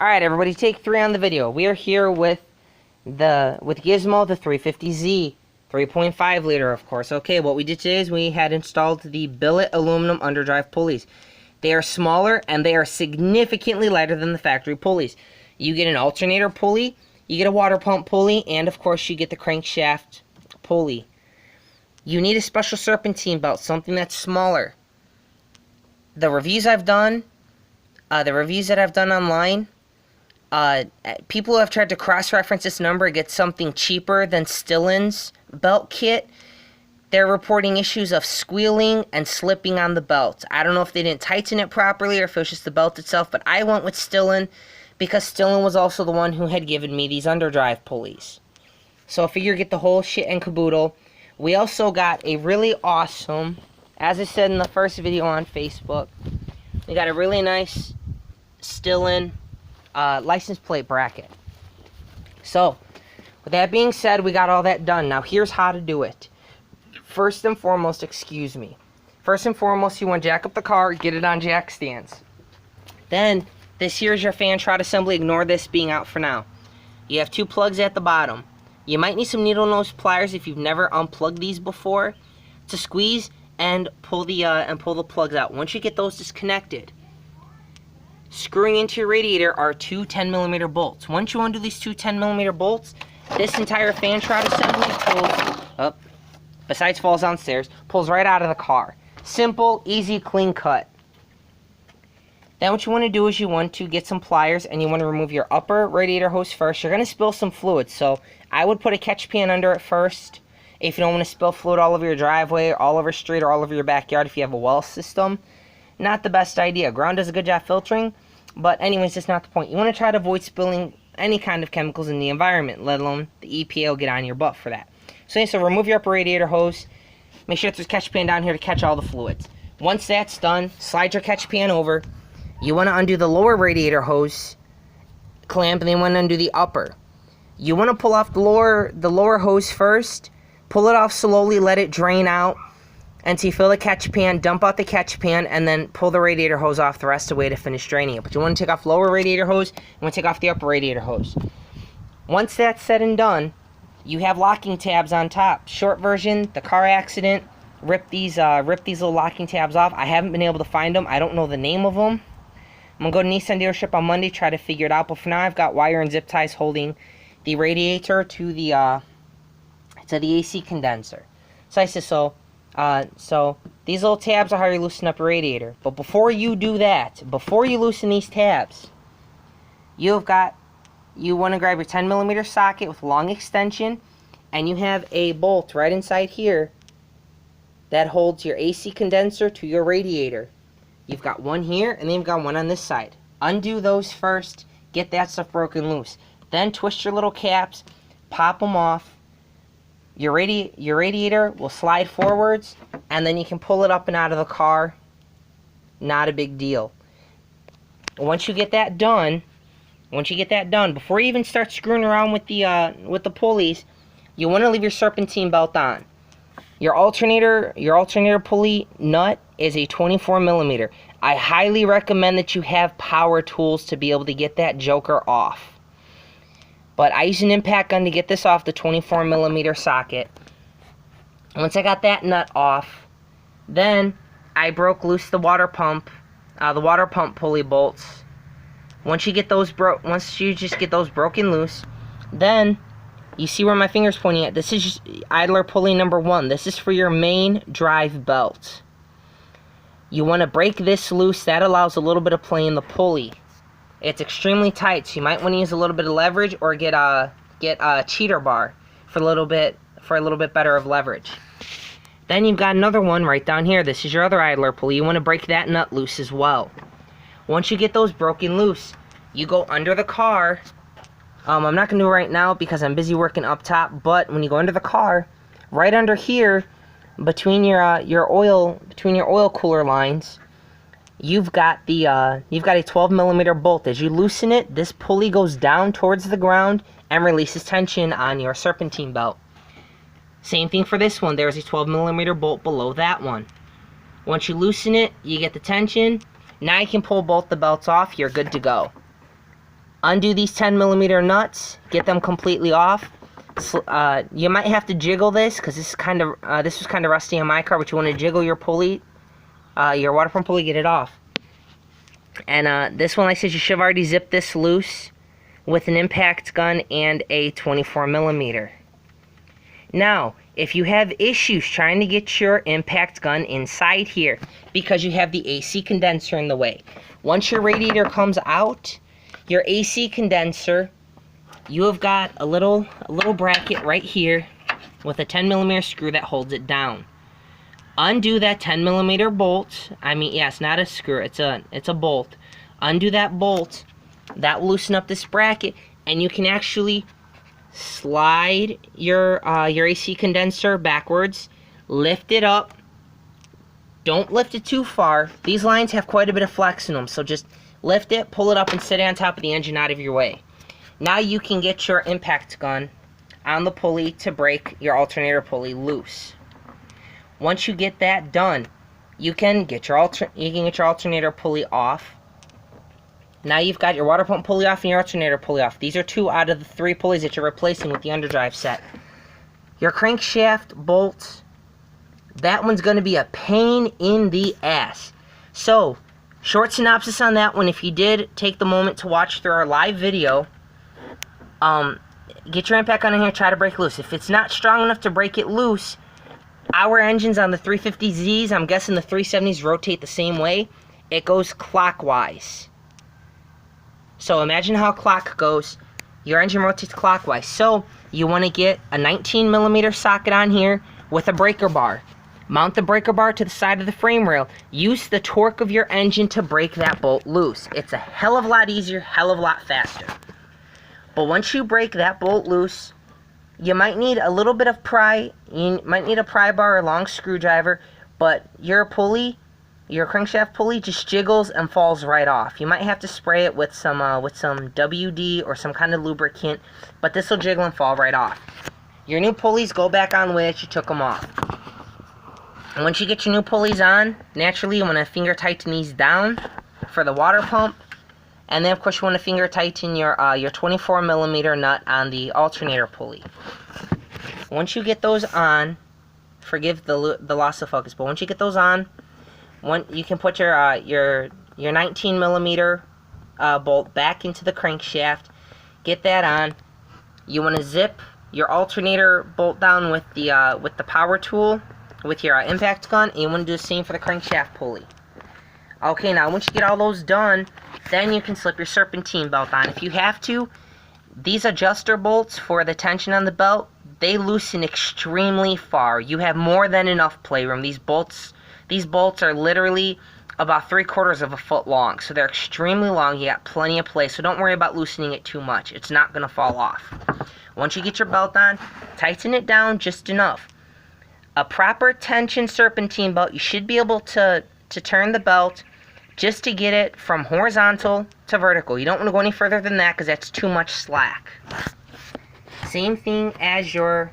Alright everybody, take 3 on the video. We are here with Gizmo, the 350Z, 3.5 liter of course. Okay, what we did today is we had installed the billet aluminum underdrive pulleys. They are smaller and they are significantly lighter than the factory pulleys. You get an alternator pulley, you get a water pump pulley, and of course you get the crankshaft pulley. You need a special serpentine belt, something that's smaller. The reviews I've done, the reviews that I've done online, people who have tried to cross-reference this number and get something cheaper than Stillen's belt kit, they're reporting issues of squealing and slipping on the belt. I don't know if they didn't tighten it properly or if it was just the belt itself, but I went with Stillen because Stillen was also the one who had given me these underdrive pulleys. So I figure get the whole shit and caboodle. We also got a really awesome, as I said in the first video on Facebook, we got a really nice Stillen license plate bracket. So, with that being said, we got all that done. Now, here's how to do it. First and foremost, you want to jack up the car, get it on jack stands. Then, this here's your fan trot assembly. Ignore this being out for now. You have 2 plugs at the bottom. You might need some needle nose pliers if you've never unplugged these before to squeeze and pull the plugs out. Once you get those disconnected, screwing into your radiator are 2 10mm bolts. Once you undo these 2 10mm bolts, this entire fan trot assembly pulls besides falls downstairs, pulls right out of the car. Simple, easy, clean cut. Then what you want to do is you want to get some pliers and you want to remove your upper radiator hose first. You're going to spill some fluid, so I would put a catch pan under it first if you don't want to spill fluid all over your driveway, all over your street, or all over your backyard if you have a well system. Not the best idea. Ground does a good job filtering, but anyways, that's not the point. You want to try to avoid spilling any kind of chemicals in the environment, let alone the EPA will get on your butt for that. So remove your upper radiator hose. Make sure there's a catch pan down here to catch all the fluids. Once that's done, slide your catch pan over. You want to undo the lower radiator hose clamp, and then you want to undo the upper. You want to pull off the lower hose first. Pull it off slowly, let it drain out until you fill the catch pan, dump out the catch pan, and then pull the radiator hose off the rest of the way to finish draining it. But you want to take off lower radiator hose, you want to take off the upper radiator hose. Once that's said and done, you have locking tabs on top. Short version, the car accident, rip these little locking tabs off. I haven't been able to find them. I don't know the name of them. I'm going to go to Nissan dealership on Monday, try to figure it out. But for now, I've got wire and zip ties holding the radiator to the AC condenser. So these little tabs are how you loosen up your radiator. But before you do that, before you loosen these tabs, you want to grab your 10mm socket with long extension, and you have a bolt right inside here that holds your AC condenser to your radiator. You've got one here, and then you've got one on this side. Undo those first, get that stuff broken loose. Then twist your little caps, pop them off. Your radiator will slide forwards, and then you can pull it up and out of the car. Not a big deal. Once you get that done, before you even start screwing around with the pulleys, you want to leave your serpentine belt on. Your alternator pulley nut is a 24mm. I highly recommend that you have power tools to be able to get that joker off. But I use an impact gun to get this off the 24mm socket. Once I got that nut off, then I broke loose the water pump pulley bolts. Once you get those broken loose, then you see where my finger's pointing at. This is just idler pulley number 1. This is for your main drive belt. You want to break this loose. That allows a little bit of play in the pulley. It's extremely tight, so you might want to use a little bit of leverage or get a cheater bar for a little bit better of leverage. Then you've got another one right down here. This is your other idler pulley. You want to break that nut loose as well. Once you get those broken loose, you go under the car. I'm not going to do it right now because I'm busy working up top, but when you go under the car, right under here, between your oil cooler lines, you've got a 12mm bolt. As you loosen it, this pulley goes down towards the ground and releases tension on your serpentine belt. Same thing for this one. There's a 12mm bolt below that one. Once you loosen it, you get the tension. Now you can pull both the belts off. You're good to go. Undo these 10mm nuts, get them completely off. You might have to jiggle this because this was kind of rusty on my car, but you want to jiggle your pulley, your water pump pulley, get it off. And this one, like I said, you should have already zipped this loose with an impact gun and a 24mm. Now, if you have issues trying to get your impact gun inside here because you have the AC condenser in the way, once your radiator comes out, your AC condenser, you have got a little bracket right here with a 10mm screw that holds it down. Undo that 10mm bolt. I mean, yeah, it's not a screw, it's a bolt. Undo that bolt. That will loosen up this bracket, and you can actually slide your AC condenser backwards, lift it up. Don't lift it too far. These lines have quite a bit of flex in them, so just lift it, pull it up, and sit it on top of the engine out of your way. Now you can get your impact gun on the pulley to break your alternator pulley loose. Once you get that done, you can get your alternator pulley off. Now you've got your water pump pulley off and your alternator pulley off. These are 2 out of the 3 pulleys that you're replacing with the underdrive set. Your crankshaft bolts, that one's going to be a pain in the ass. So, short synopsis on that one. If you did take the moment to watch through our live video, get your impact gun in here, try to break it loose. If it's not strong enough to break it loose, our engines on the 350Zs, I'm guessing the 370s rotate the same way. It goes clockwise. So imagine how a clock goes. Your engine rotates clockwise. So you want to get a 19mm socket on here with a breaker bar. Mount the breaker bar to the side of the frame rail. Use the torque of your engine to break that bolt loose. It's a hell of a lot easier, hell of a lot faster. But once you break that bolt loose, you might need a little bit of pry. You might need a pry bar or a long screwdriver, but your pulley, your crankshaft pulley, just jiggles and falls right off. You might have to spray it with some WD or some kind of lubricant, but this will jiggle and fall right off. Your new pulleys go back on the way that you took them off. And once you get your new pulleys on, naturally you want to finger tighten these down for the water pump. And then, of course, you want to finger tighten your 24mm nut on the alternator pulley. Once you get those on, forgive the loss of focus, but once you get those on, you can put your 19mm bolt back into the crankshaft. Get that on. You want to zip your alternator bolt down with the power tool, with your impact gun, and you want to do the same for the crankshaft pulley. Okay, now once you get all those done, then you can slip your serpentine belt on. If you have to, these adjuster bolts for the tension on the belt, they loosen extremely far. You have more than enough playroom. These bolts are literally about 3/4 of a foot long, so they're extremely long. You got plenty of play, so don't worry about loosening it too much. It's not going to fall off. Once you get your belt on, tighten it down just enough. A proper tension serpentine belt, you should be able to turn the belt just to get it from horizontal to vertical. You don't want to go any further than that because that's too much slack. Same thing as your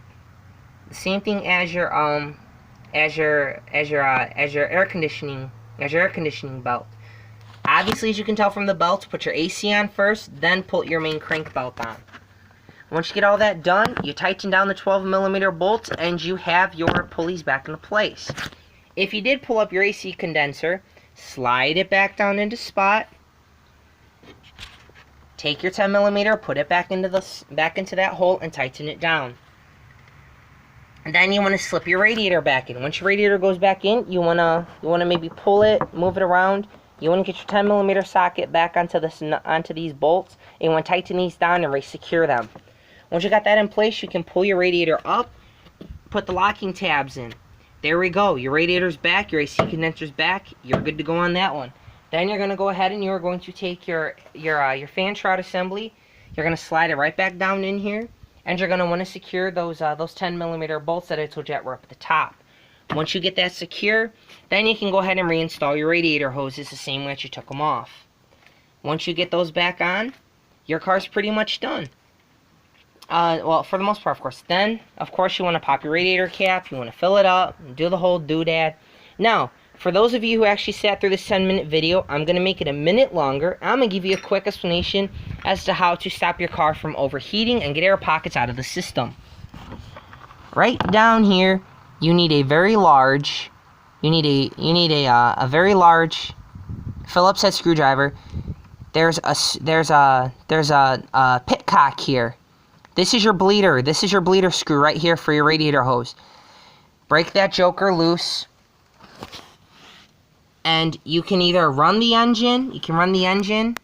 air conditioning belt. Obviously, as you can tell from the belt, put your AC on first, then put your main crank belt on. Once you get all that done, you tighten down the 12mm bolts and you have your pulleys back into place. If you did pull up your AC condenser, slide it back down into spot. Take your 10mm, put it back into that hole and tighten it down. And then you want to slip your radiator back in. Once your radiator goes back in, you wanna maybe pull it, move it around. You want to get your 10mm socket back onto these bolts, and you want to tighten these down and re-secure them. Once you got that in place, you can pull your radiator up, put the locking tabs in. There we go. Your radiator's back, your AC condenser's back. You're good to go on that one. Then you're going to go ahead and you're going to take your fan shroud assembly. You're going to slide it right back down in here, and you're going to want to secure those 10mm bolts that I told you were up at the top. Once you get that secure, then you can go ahead and reinstall your radiator hoses the same way that you took them off. Once you get those back on, your car's pretty much done. Well, for the most part, of course. Then, of course, you want to pop your radiator cap. You want to fill it up and do the whole doodad. Now, for those of you who actually sat through this 10-minute video, I'm going to make it a minute longer. I'm going to give you a quick explanation as to how to stop your car from overheating and get air pockets out of the system. Right down here, you need a very large, a very large Phillips head screwdriver. There's a pitcock here. This is your bleeder. This is your bleeder screw right here for your radiator hose. Break that joker loose. And you can either run the engine,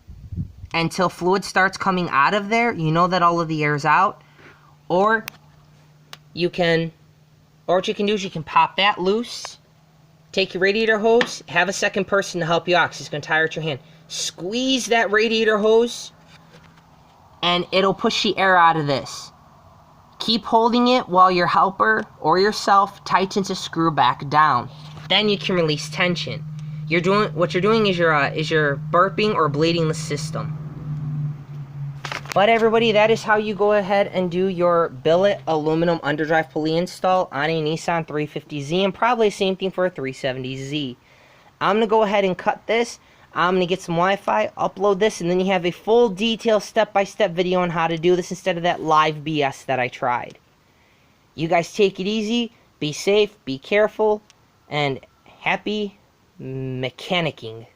until fluid starts coming out of there. You know that all of the air is out. Or what you can do is you can pop that loose. Take your radiator hose, have a second person to help you out because it's going to tire at your hand. Squeeze that radiator hose, and it'll push the air out of this. Keep holding it while your helper or yourself tightens the screw back down. Then you can release tension. What you're doing is you're burping or bleeding the system. But everybody, that is how you go ahead and do your billet aluminum underdrive pulley install on a Nissan 350Z, and probably the same thing for a 370Z. I'm going to go ahead and cut this. I'm going to get some Wi-Fi, upload this, and then you have a full detailed step-by-step video on how to do this instead of that live BS that I tried. You guys take it easy, be safe, be careful, and happy mechanicking.